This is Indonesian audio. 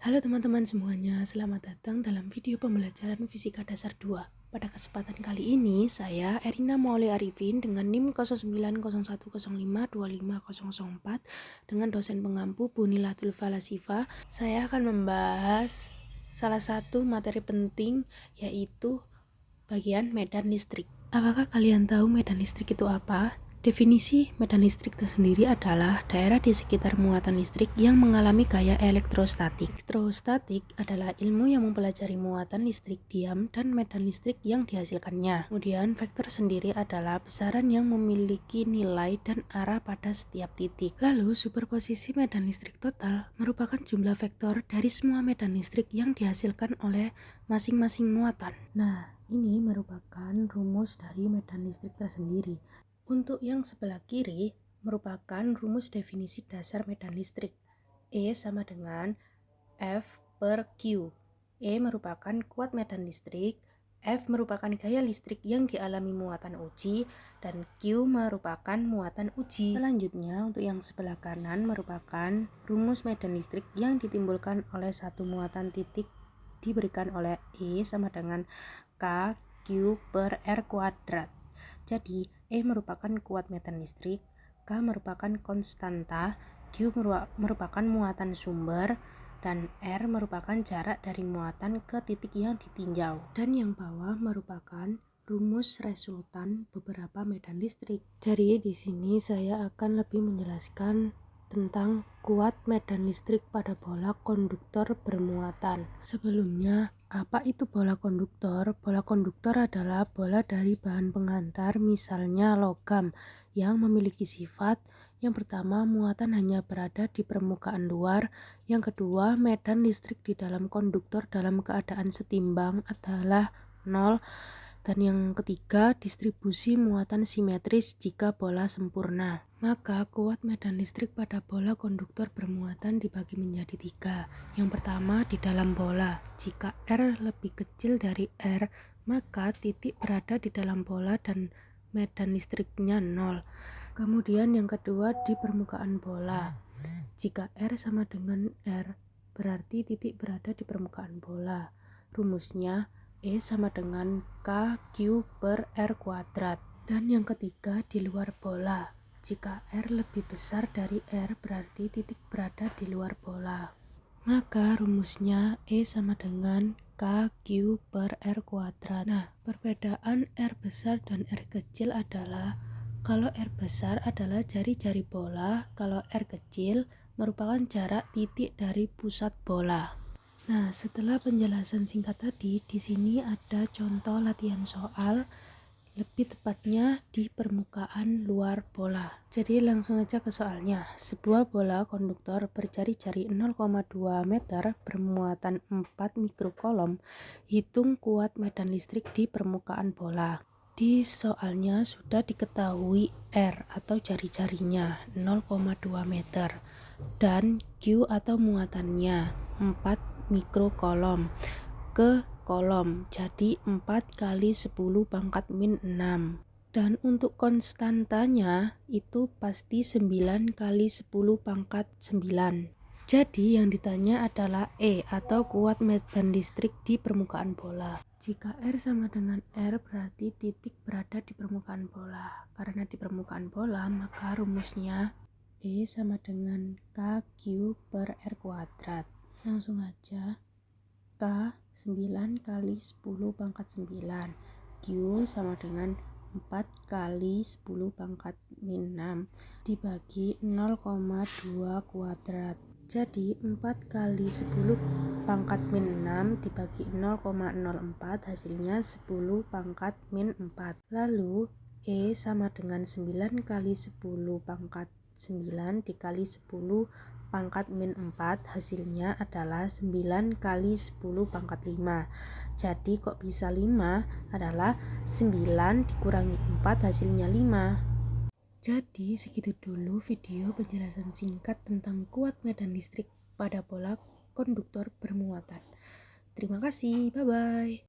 Halo teman-teman semuanya, selamat datang dalam video pembelajaran Fisika Dasar 2. Pada kesempatan kali ini, saya Erina Maule Arifin dengan NIM 0901052504 dengan dosen pengampu Bu Nilatul Falasifa. Saya akan membahas salah satu materi penting, yaitu bagian medan listrik. Apakah kalian tahu medan listrik itu apa? Definisi medan listrik tersendiri adalah daerah di sekitar muatan listrik yang mengalami gaya elektrostatik. Elektrostatik adalah ilmu yang mempelajari muatan listrik diam dan medan listrik yang dihasilkannya. Kemudian vektor sendiri adalah besaran yang memiliki nilai dan arah pada setiap titik. Lalu superposisi medan listrik total merupakan jumlah vektor dari semua medan listrik yang dihasilkan oleh masing-masing muatan. Nah, ini merupakan rumus dari medan listrik tersendiri. Untuk yang sebelah kiri merupakan rumus definisi dasar medan listrik. E sama dengan F per Q. E merupakan kuat medan listrik, F merupakan gaya listrik yang dialami muatan uji, dan Q merupakan muatan uji. Selanjutnya, untuk yang sebelah kanan merupakan rumus medan listrik yang ditimbulkan oleh satu muatan titik diberikan oleh E sama dengan K Q per R kuadrat. Jadi, E merupakan kuat medan listrik, K merupakan konstanta, Q merupakan muatan sumber, dan R merupakan jarak dari muatan ke titik yang ditinjau. Dan yang bawah merupakan rumus resultan beberapa medan listrik. Jadi di sini saya akan lebih menjelaskan tentang kuat medan listrik pada bola konduktor bermuatan. Sebelumnya, apa itu bola konduktor? Bola konduktor adalah bola dari bahan penghantar, misalnya logam, yang memiliki sifat yang pertama, muatan hanya berada di permukaan luar. Yang kedua, medan listrik di dalam konduktor dalam keadaan setimbang adalah 0. Dan yang ketiga, distribusi muatan simetris jika bola sempurna. Maka kuat medan listrik pada bola konduktor bermuatan dibagi menjadi 3. Yang pertama, di dalam bola. Jika R lebih kecil dari R, maka titik berada di dalam bola dan medan listriknya 0. Kemudian yang kedua, di permukaan bola. Jika R sama dengan R, berarti titik berada di permukaan bola. Rumusnya E sama dengan K Q per R kuadrat. Dan yang ketiga, di luar bola. Jika R lebih besar dari R, berarti titik berada di luar bola. Maka rumusnya E sama dengan K Q per R kuadrat. Nah, perbedaan R besar dan R kecil adalah kalau R besar adalah jari-jari bola, kalau R kecil merupakan jarak titik dari pusat bola. Nah, setelah penjelasan singkat tadi, di sini ada contoh latihan soal, lebih tepatnya di permukaan luar bola. Jadi langsung aja ke soalnya. Sebuah bola konduktor berjari-jari 0,2 meter bermuatan 4 mikrokolom. Hitung kuat medan listrik di permukaan bola. Di soalnya sudah diketahui R atau jari-jarinya 0,2 meter dan Q atau muatannya 4 mikrokolom ke kolom, jadi 4 kali 10 pangkat min 6. Dan untuk konstantanya itu pasti 9 kali 10 pangkat 9. Jadi yang ditanya adalah E atau kuat medan listrik di permukaan bola. Jika R sama dengan R, berarti titik berada di permukaan bola. Karena di permukaan bola, maka rumusnya E sama dengan K Q per R kuadrat. Langsung aja. K 9 kali 10 pangkat 9. Q sama dengan 4 kali 10 pangkat min 6 dibagi 0,2 kuadrat. Jadi 4 kali 10 pangkat min 6 dibagi 0,04 hasilnya 10 pangkat min 4. Lalu E sama dengan 9 kali 10 pangkat 9 dikali 10 pangkat min 4 hasilnya adalah 9 kali 10 pangkat 5. Jadi kok bisa 5? Adalah 9 dikurangi 4 hasilnya 5. Jadi segitu dulu video penjelasan singkat tentang kuat medan listrik pada bola konduktor bermuatan. Terima kasih, bye-bye.